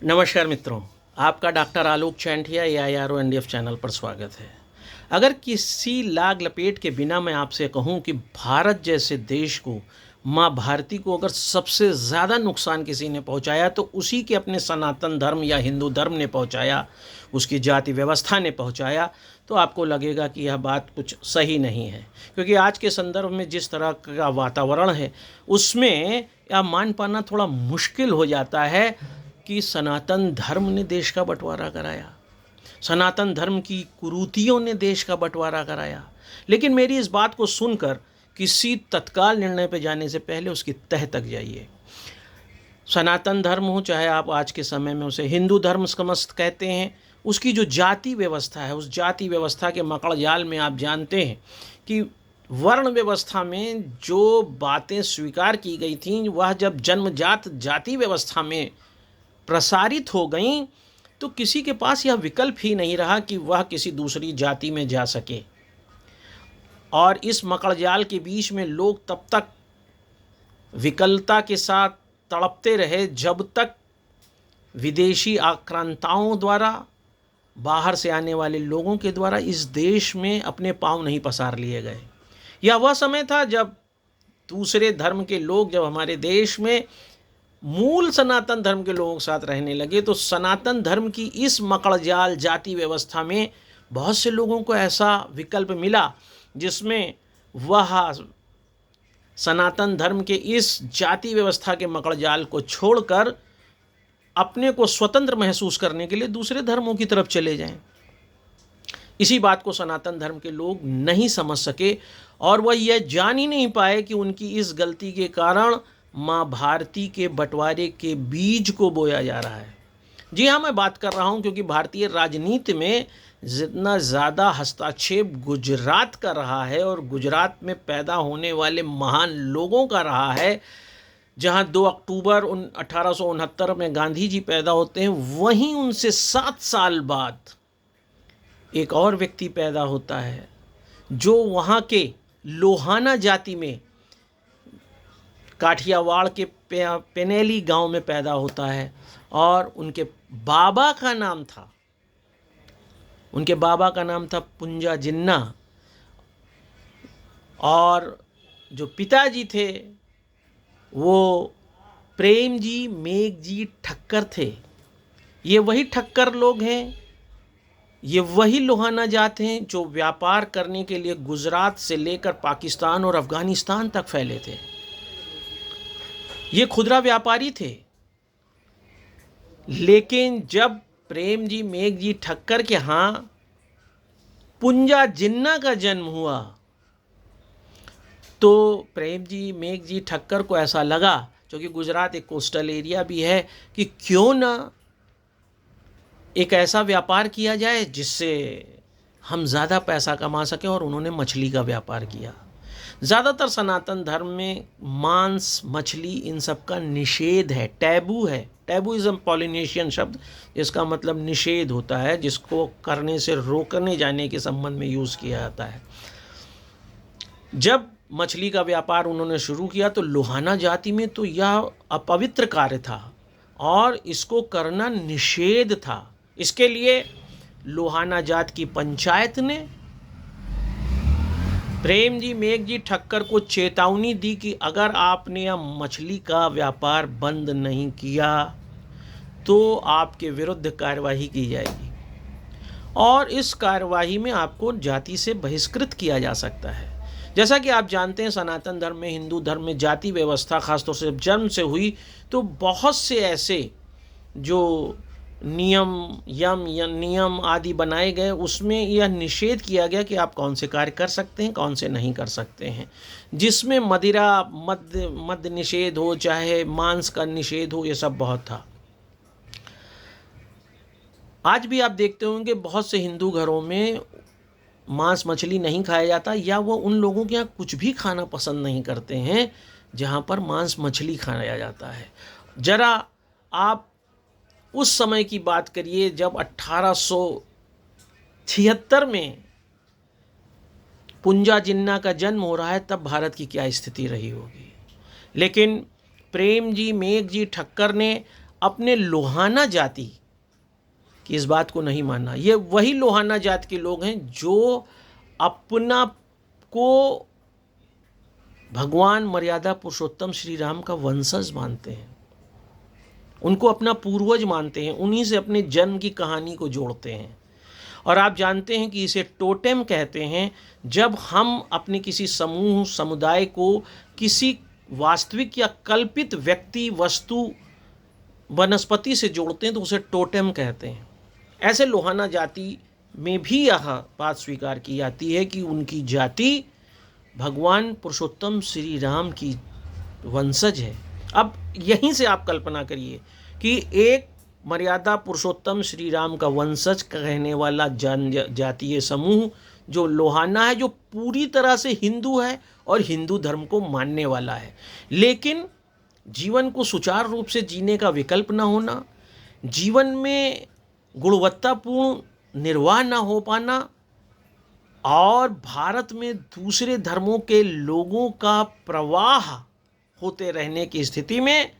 नमस्कार मित्रों, आपका डॉक्टर आलोक चैंटिया AIRO-NDF चैनल पर स्वागत है। अगर किसी लाग लपेट के बिना मैं आपसे कहूं कि भारत जैसे देश को, माँ भारती को अगर सबसे ज़्यादा नुकसान किसी ने पहुंचाया तो उसी के अपने सनातन धर्म या हिंदू धर्म ने पहुंचाया, उसकी जाति व्यवस्था ने पहुंचाया, तो आपको लगेगा कि यह बात कुछ सही नहीं है। क्योंकि आज के संदर्भ में जिस तरह का वातावरण है उसमें यह मान पाना थोड़ा मुश्किल हो जाता है कि सनातन धर्म ने देश का बंटवारा कराया, सनातन धर्म की कुरीतियों ने देश का बंटवारा कराया। लेकिन मेरी इस बात को सुनकर किसी तत्काल निर्णय पर जाने से पहले उसकी तह तक जाइए। सनातन धर्म हो, चाहे आप आज के समय में उसे हिंदू धर्म समस्त कहते हैं, उसकी जो जाति व्यवस्था है, उस जाति व्यवस्था के मकड़ जाल में आप जानते हैं कि वर्ण व्यवस्था में जो बातें स्वीकार की गई थीं वह जब जन्मजात जाति व्यवस्था में प्रसारित हो गई तो किसी के पास यह विकल्प ही नहीं रहा कि वह किसी दूसरी जाति में जा सके। और इस मकड़जाल के बीच में लोग तब तक विकलता के साथ तड़पते रहे जब तक विदेशी आक्रांताओं द्वारा, बाहर से आने वाले लोगों के द्वारा इस देश में अपने पांव नहीं पसार लिए गए। यह वह समय था जब दूसरे धर्म के लोग जब हमारे देश में मूल सनातन धर्म के लोगों के साथ रहने लगे तो सनातन धर्म की इस मकड़जाल जाति व्यवस्था में बहुत से लोगों को ऐसा विकल्प मिला जिसमें वह सनातन धर्म के इस जाति व्यवस्था के मकड़जाल को छोड़कर अपने को स्वतंत्र महसूस करने के लिए दूसरे धर्मों की तरफ चले जाएं। इसी बात को सनातन धर्म के लोग नहीं समझ सके और वह यह जान ही नहीं पाए कि उनकी इस गलती के कारण माँ भारती के बंटवारे के बीज को बोया जा रहा है। जी हाँ, मैं बात कर रहा हूँ क्योंकि भारतीय राजनीति में जितना ज़्यादा हस्तक्षेप गुजरात का रहा है और गुजरात में पैदा होने वाले महान लोगों का रहा है, जहाँ 2 अक्टूबर 1869 में गांधी जी पैदा होते हैं, वहीं उनसे 7 साल बाद एक और व्यक्ति पैदा होता है जो वहाँ के लोहाना जाति में काठियावाड़ के पेनेली गांव में पैदा होता है और उनके बाबा का नाम था पुंजा जिन्ना और जो पिताजी थे वो प्रेम जी मेघ जी ठक्कर थे। ये वही ठक्कर लोग हैं, ये वही लोहाना जात हैं जो व्यापार करने के लिए गुजरात से लेकर पाकिस्तान और अफ़गानिस्तान तक फैले थे। ये खुदरा व्यापारी थे। लेकिन जब प्रेम जी मेघ जी ठक्कर के यहाँ पुंजा जिन्ना का जन्म हुआ तो प्रेम जी मेघ जी ठक्कर को ऐसा लगा, क्योंकि गुजरात एक कोस्टल एरिया भी है, कि क्यों ना एक ऐसा व्यापार किया जाए जिससे हम ज़्यादा पैसा कमा सकें, और उन्होंने मछली का व्यापार किया। ज़्यादातर सनातन धर्म में मांस, मछली, इन सब का निषेध है, टैबू है। टैबू इज़ पॉलिनेशियन शब्द, जिसका मतलब निषेध होता है, जिसको करने से रोकने जाने के संबंध में यूज़ किया जाता है। जब मछली का व्यापार उन्होंने शुरू किया तो लोहाना जाति में तो यह अपवित्र कार्य था और इसको करना निषेध था। इसके लिए लोहाना जात की पंचायत ने प्रेम जी मेघ जी ठक्कर को चेतावनी दी कि अगर आपने यह मछली का व्यापार बंद नहीं किया तो आपके विरुद्ध कार्यवाही की जाएगी और इस कार्यवाही में आपको जाति से बहिष्कृत किया जा सकता है। जैसा कि आप जानते हैं, सनातन धर्म में, हिंदू धर्म में जाति व्यवस्था खासतौर से जब जन्म से हुई तो बहुत से ऐसे जो नियम आदि बनाए गए, उसमें यह निषेध किया गया कि आप कौन से कार्य कर सकते हैं, कौन से नहीं कर सकते हैं, जिसमें मद्य निषेध हो, चाहे मांस का निषेध हो, ये सब बहुत था। आज भी आप देखते होंगे बहुत से हिंदू घरों में मांस मछली नहीं खाया जाता, या वो उन लोगों के यहाँ कुछ भी खाना पसंद नहीं करते हैं जहाँ पर मांस मछली खाया जाता है। जरा आप उस समय की बात करिए जब 1876 में पुंजा जिन्ना का जन्म हो रहा है, तब भारत की क्या स्थिति रही होगी। लेकिन प्रेम जी मेघ जी ठक्कर ने अपने लोहाना जाति की इस बात को नहीं माना। ये वही लोहाना जाति के लोग हैं जो अपना को भगवान मर्यादा पुरुषोत्तम श्री राम का वंशज मानते हैं, उनको अपना पूर्वज मानते हैं, उन्हीं से अपने जन्म की कहानी को जोड़ते हैं। और आप जानते हैं कि इसे टोटेम कहते हैं। जब हम अपने किसी समूह समुदाय को किसी वास्तविक या कल्पित व्यक्ति वस्तु वनस्पति से जोड़ते हैं तो उसे टोटेम कहते हैं। ऐसे लोहाना जाति में भी यह बात स्वीकार की जाती है कि उनकी जाति भगवान पुरुषोत्तम श्री राम की वंशज है। अब यहीं से आप कल्पना करिए कि एक मर्यादा पुरुषोत्तम श्री राम का वंशज कहने वाला जनजातीय समूह जो लोहाना है, जो पूरी तरह से हिंदू है और हिंदू धर्म को मानने वाला है, लेकिन जीवन को सुचारू रूप से जीने का विकल्प न होना, जीवन में गुणवत्तापूर्ण निर्वाह न हो पाना और भारत में दूसरे धर्मों के लोगों का प्रवाह होते रहने की स्थिति में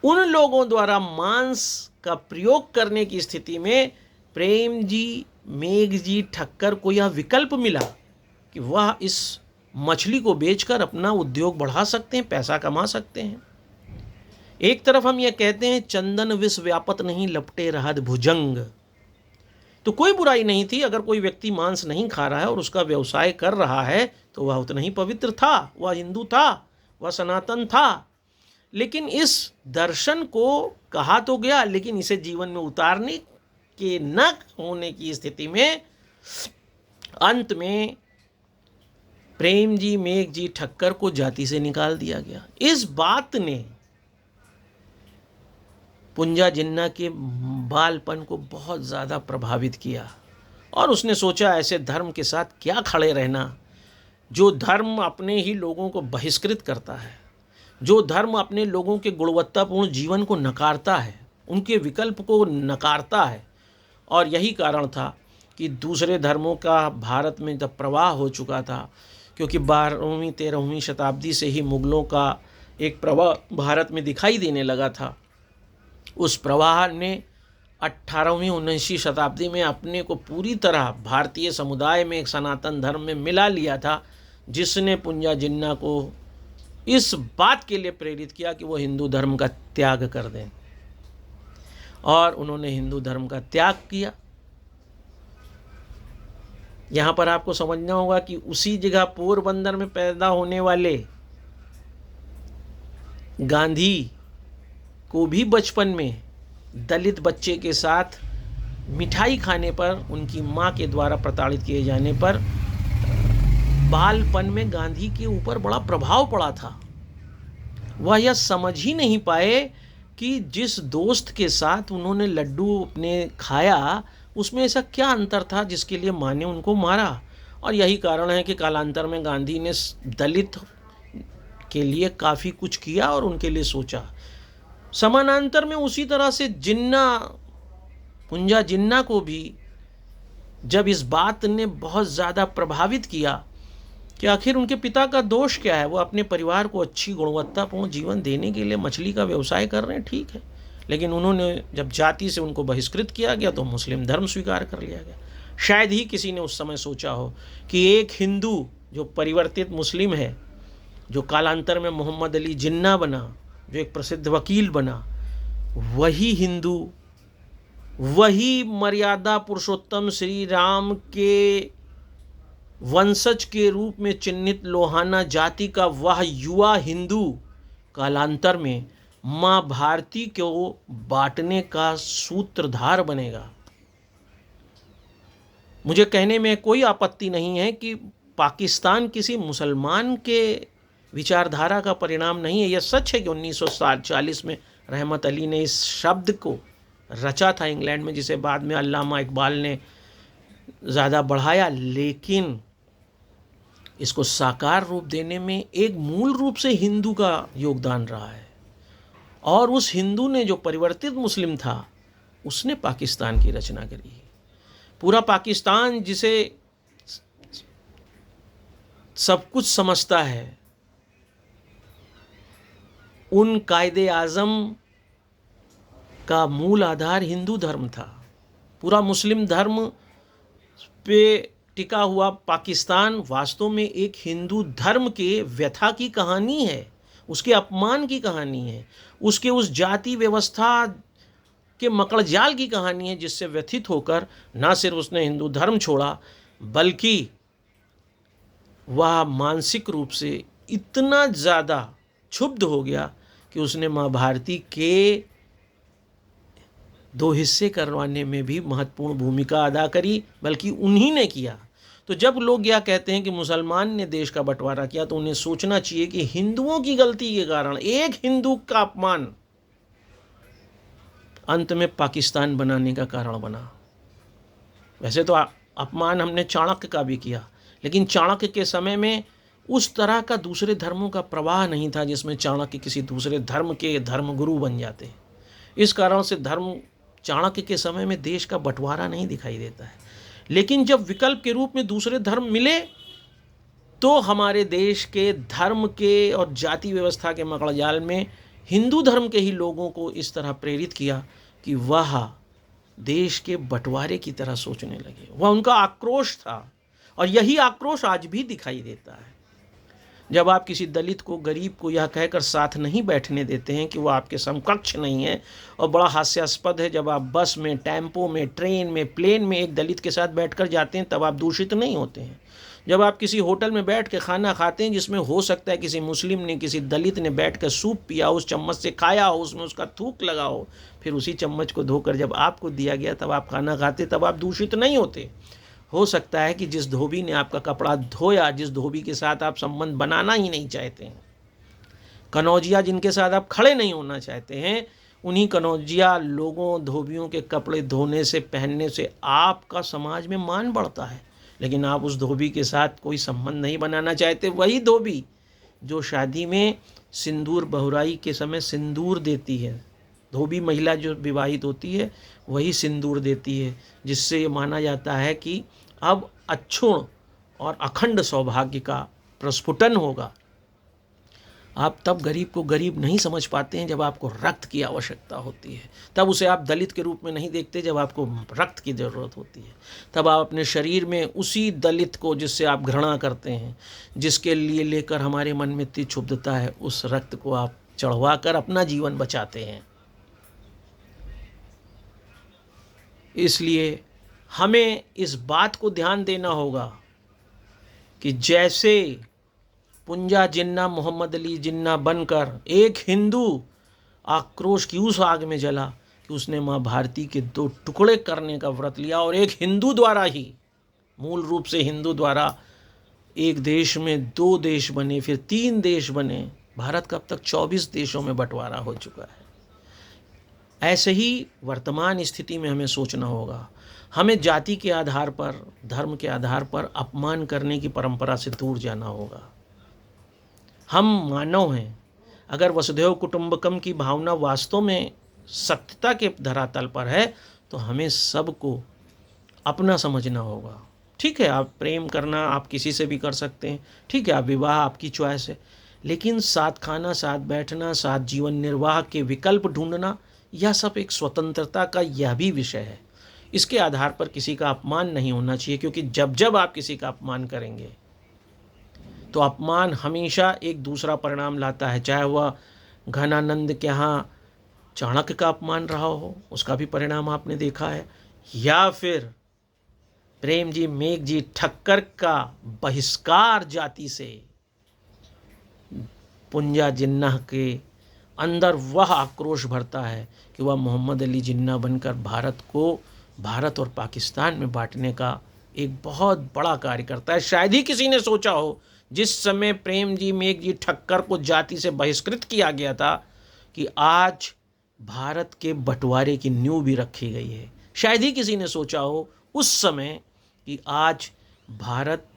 उन लोगों द्वारा मांस का प्रयोग करने की स्थिति में प्रेम जी, मेघ जी ठक्कर को यह विकल्प मिला कि वह इस मछली को बेचकर अपना उद्योग बढ़ा सकते हैं, पैसा कमा सकते हैं। एक तरफ हम यह कहते हैं चंदन विष व्यापत नहीं लपटे रहत भुजंग, तो कोई बुराई नहीं थी अगर कोई व्यक्ति मांस नहीं खा रहा है और उसका व्यवसाय कर रहा है तो वह उतना ही पवित्र था, वह हिंदू था, वह सनातन था। लेकिन इस दर्शन को कहा तो गया, लेकिन इसे जीवन में उतारने के न होने की स्थिति में अंत में प्रेम जी, मेघ जी ठक्कर को जाति से निकाल दिया गया। इस बात ने पुंजा जिन्ना के बालपन को बहुत ज़्यादा प्रभावित किया और उसने सोचा ऐसे धर्म के साथ क्या खड़े रहना, जो धर्म अपने ही लोगों को बहिष्कृत करता है, जो धर्म अपने लोगों के गुणवत्तापूर्ण जीवन को नकारता है, उनके विकल्प को नकारता है। और यही कारण था कि दूसरे धर्मों का भारत में जब प्रवाह हो चुका था, क्योंकि 12वीं 13वीं शताब्दी से ही मुग़लों का एक प्रवाह भारत में दिखाई देने लगा था, उस प्रवाह ने 18वीं 19वीं शताब्दी में अपने को पूरी तरह भारतीय समुदाय में एक सनातन धर्म में मिला लिया था, जिसने पुंजा जिन्ना को इस बात के लिए प्रेरित किया कि वो हिंदू धर्म का त्याग कर दें। और उन्होंने हिंदू धर्म का त्याग किया। यहाँ पर आपको समझना होगा कि उसी जगह पोरबंदर में पैदा होने वाले गांधी को भी बचपन में दलित बच्चे के साथ मिठाई खाने पर, उनकी माँ के द्वारा प्रताड़ित किए जाने पर बालपन में गांधी के ऊपर बड़ा प्रभाव पड़ा था। वह यह समझ ही नहीं पाए कि जिस दोस्त के साथ उन्होंने लड्डू अपने खाया उसमें ऐसा क्या अंतर था जिसके लिए माँ ने उनको मारा। और यही कारण है कि कालांतर में गांधी ने दलित के लिए काफ़ी कुछ किया और उनके लिए सोचा। समानांतर में उसी तरह से जिन्ना, पुंजा जिन्ना को भी जब इस बात ने बहुत ज़्यादा प्रभावित किया कि आखिर उनके पिता का दोष क्या है, वो अपने परिवार को अच्छी गुणवत्तापूर्ण जीवन देने के लिए मछली का व्यवसाय कर रहे हैं, ठीक है, लेकिन उन्होंने जब जाति से उनको बहिष्कृत किया गया तो मुस्लिम धर्म स्वीकार कर लिया गया। शायद ही किसी ने उस समय सोचा हो कि एक हिंदू जो परिवर्तित मुस्लिम है, जो कालांतर में मोहम्मद अली जिन्ना बना, जो एक प्रसिद्ध वकील बना, वही हिंदू, वही मर्यादा पुरुषोत्तम श्री राम के वंशज के रूप में चिन्हित लोहाना जाति का वह युवा हिंदू कालांतर में माँ भारती को बांटने का सूत्रधार बनेगा। मुझे कहने में कोई आपत्ति नहीं है कि पाकिस्तान किसी मुसलमान के विचारधारा का परिणाम नहीं है। यह सच है कि 1940 में रहमत अली ने इस शब्द को रचा था इंग्लैंड में, जिसे बाद में अल्लामा इकबाल ने ज़्यादा बढ़ाया, लेकिन इसको साकार रूप देने में एक मूल रूप से हिंदू का योगदान रहा है। और उस हिंदू ने, जो परिवर्तित मुस्लिम था, उसने पाकिस्तान की रचना करी। पूरा पाकिस्तान जिसे सब कुछ समझता है, उन कायदे आज़म का मूल आधार हिंदू धर्म था। पूरा मुस्लिम धर्म पे टिका हुआ पाकिस्तान वास्तव में एक हिंदू धर्म के व्यथा की कहानी है, उसके अपमान की कहानी है, उसके उस जाति व्यवस्था के मकड़जाल की कहानी है, जिससे व्यथित होकर ना सिर्फ उसने हिंदू धर्म छोड़ा, बल्कि वह मानसिक रूप से इतना ज़्यादा क्षुब्ध हो गया कि उसने माँ भारती के 2 हिस्से करवाने में भी महत्वपूर्ण भूमिका अदा करी, बल्कि उन्हीं ने किया। तो जब लोग यह कहते हैं कि मुसलमान ने देश का बंटवारा किया, तो उन्हें सोचना चाहिए कि हिंदुओं की गलती के कारण एक हिंदू का अपमान अंत में पाकिस्तान बनाने का कारण बना। वैसे तो अपमान हमने चाणक्य का भी किया, लेकिन चाणक्य के समय में उस तरह का दूसरे धर्मों का प्रवाह नहीं था जिसमें चाणक्य किसी दूसरे धर्म के धर्मगुरु बन जाते। इस कारण से चाणक्य के समय में देश का बंटवारा नहीं दिखाई देता है। लेकिन जब विकल्प के रूप में दूसरे धर्म मिले, तो हमारे देश के धर्म के और जाति व्यवस्था के मकड़जाल में हिंदू धर्म के ही लोगों को इस तरह प्रेरित किया कि वह देश के बंटवारे की तरह सोचने लगे। वह उनका आक्रोश था, और यही आक्रोश आज भी दिखाई देता है। जब आप किसी दलित को, गरीब को यह कहकर साथ नहीं बैठने देते हैं कि वो आपके समकक्ष नहीं है, और बड़ा हास्यास्पद है जब आप बस में, टेम्पो में, ट्रेन में, प्लेन में एक दलित के साथ बैठकर जाते हैं, तब आप दूषित नहीं होते हैं। जब आप किसी होटल में बैठ के खाना खाते हैं जिसमें हो सकता है किसी मुस्लिम ने, किसी दलित ने बैठ कर सूप पिया, उस चम्मच से खाया हो, उसमें उसका थूक लगा हो, फिर उसी चम्मच को धोकर जब आपको दिया गया तब आप खाना खाते, तब आप दूषित नहीं होते। हो सकता है कि जिस धोबी ने आपका कपड़ा धोया, जिस धोबी के साथ आप संबंध बनाना ही नहीं चाहते हैं, कनौजिया जिनके साथ आप खड़े नहीं होना चाहते हैं, उन्हीं कनौजिया लोगों, धोबियों के कपड़े धोने से, पहनने से आपका समाज में मान बढ़ता है। लेकिन आप उस धोबी के साथ कोई संबंध नहीं बनाना चाहते। वही धोबी जो शादी में सिंदूर बहुराई के समय सिंदूर देती है, धोबी महिला जो विवाहित होती है वही सिंदूर देती है, जिससे ये माना जाता है कि अब अक्षुण और अखंड सौभाग्य का प्रस्फुटन होगा। आप तब गरीब को गरीब नहीं समझ पाते हैं जब आपको रक्त की आवश्यकता होती है, तब उसे आप दलित के रूप में नहीं देखते जब आपको रक्त की ज़रूरत होती है। तब आप अपने शरीर में उसी दलित को, जिससे आप घृणा करते हैं, जिसके लिए लेकर हमारे मन में इतनी क्षुब्धता है, उस रक्त को आप चढ़वा कर अपना जीवन बचाते हैं। इसलिए हमें इस बात को ध्यान देना होगा कि जैसे पुंजा जिन्ना मोहम्मद अली जिन्ना बनकर एक हिंदू आक्रोश की उस आग में जला कि उसने माँ भारती के 2 टुकड़े करने का व्रत लिया, और एक हिंदू द्वारा ही, मूल रूप से हिंदू द्वारा एक देश में 2 देश बने, फिर 3 देश बने। भारत का अब तक 24 देशों में बंटवारा हो चुका है। ऐसे ही वर्तमान स्थिति में हमें सोचना होगा। हमें जाति के आधार पर, धर्म के आधार पर अपमान करने की परंपरा से दूर जाना होगा। हम मानव हैं। अगर वसुधैव कुटुंबकम की भावना वास्तव में सत्यता के धरातल पर है, तो हमें सबको अपना समझना होगा। ठीक है, आप प्रेम करना आप किसी से भी कर सकते हैं, ठीक है, आप विवाह आपकी चॉइस है, लेकिन साथ खाना, साथ बैठना, साथ जीवन निर्वाह के विकल्प ढूंढना, यह सब एक स्वतंत्रता का यह भी विषय है। इसके आधार पर किसी का अपमान नहीं होना चाहिए, क्योंकि जब जब आप किसी का अपमान करेंगे तो अपमान हमेशा एक दूसरा परिणाम लाता है। चाहे वह घनानंद के यहाँ चाणक्य का अपमान रहा हो, उसका भी परिणाम आपने देखा है, या फिर प्रेम जी, मेघ जी ठक्कर का बहिष्कार जाति से पुंजा जिन्ना के अंदर वह आक्रोश भरता है कि वह मोहम्मद अली जिन्ना बनकर भारत और पाकिस्तान में बांटने का एक बहुत बड़ा कार्य करता है। शायद ही किसी ने सोचा हो, जिस समय प्रेम जी, मेघ जी ठक्कर को जाति से बहिष्कृत किया गया था, कि आज भारत के बंटवारे की नींव भी रखी गई है। शायद ही किसी ने सोचा हो उस समय कि आज भारत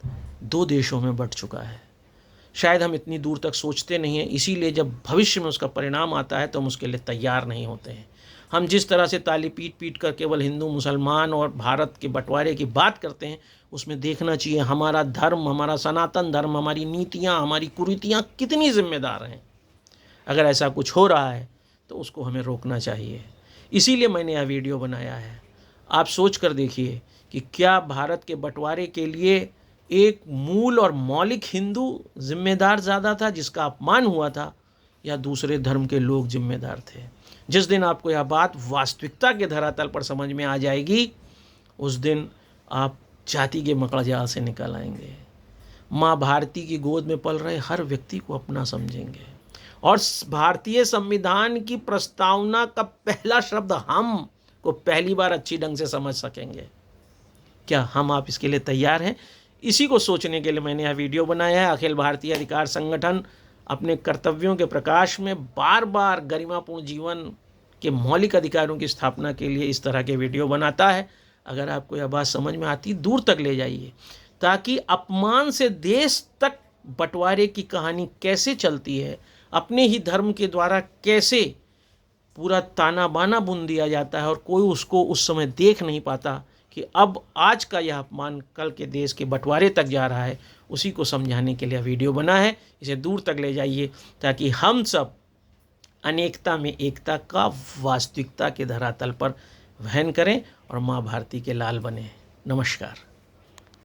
2 देशों में बंट चुका है। शायद हम इतनी दूर तक सोचते नहीं हैं, इसीलिए जब भविष्य में उसका परिणाम आता है तो हम उसके लिए तैयार नहीं होते हैं। हम जिस तरह से ताली पीट पीट कर केवल हिंदू, मुसलमान और भारत के बंटवारे की बात करते हैं, उसमें देखना चाहिए हमारा धर्म, हमारा सनातन धर्म, हमारी नीतियाँ, हमारी कुरीतियाँ कितनी जिम्मेदार हैं। अगर ऐसा कुछ हो रहा है तो उसको हमें रोकना चाहिए। इसीलिए मैंने यह वीडियो बनाया है। आप सोच कर देखिए कि क्या भारत के बंटवारे के लिए एक मूल और मौलिक हिंदू जिम्मेदार ज़्यादा था जिसका अपमान हुआ था, या दूसरे धर्म के लोग जिम्मेदार थे? जिस दिन आपको यह बात वास्तविकता के धरातल पर समझ में आ जाएगी, उस दिन आप जाति के मकड़जाल से निकल आएंगे। माँ भारती की गोद में पल रहे हर व्यक्ति को अपना समझेंगे और भारतीय संविधान की प्रस्तावना का पहला शब्द हम को पहली बार अच्छी ढंग से समझ सकेंगे। क्या हम आप इसके लिए तैयार हैं? इसी को सोचने के लिए मैंने यह वीडियो बनाया है। अखिल भारतीय अधिकार संगठन अपने कर्तव्यों के प्रकाश में बार बार गरिमापूर्ण जीवन के मौलिक अधिकारों की स्थापना के लिए इस तरह के वीडियो बनाता है। अगर आपको यह बात समझ में आती, दूर तक ले जाइए, ताकि अपमान से देश तक बंटवारे की कहानी कैसे चलती है, अपने ही धर्म के द्वारा कैसे पूरा ताना बाना बुन दिया जाता है और कोई उसको उस समय देख नहीं पाता कि अब आज का यह अपमान कल के देश के बंटवारे तक जा रहा है, उसी को समझाने के लिए वीडियो बना है। इसे दूर तक ले जाइए ताकि हम सब अनेकता में एकता का वास्तविकता के धरातल पर वहन करें और माँ भारती के लाल बने। नमस्कार।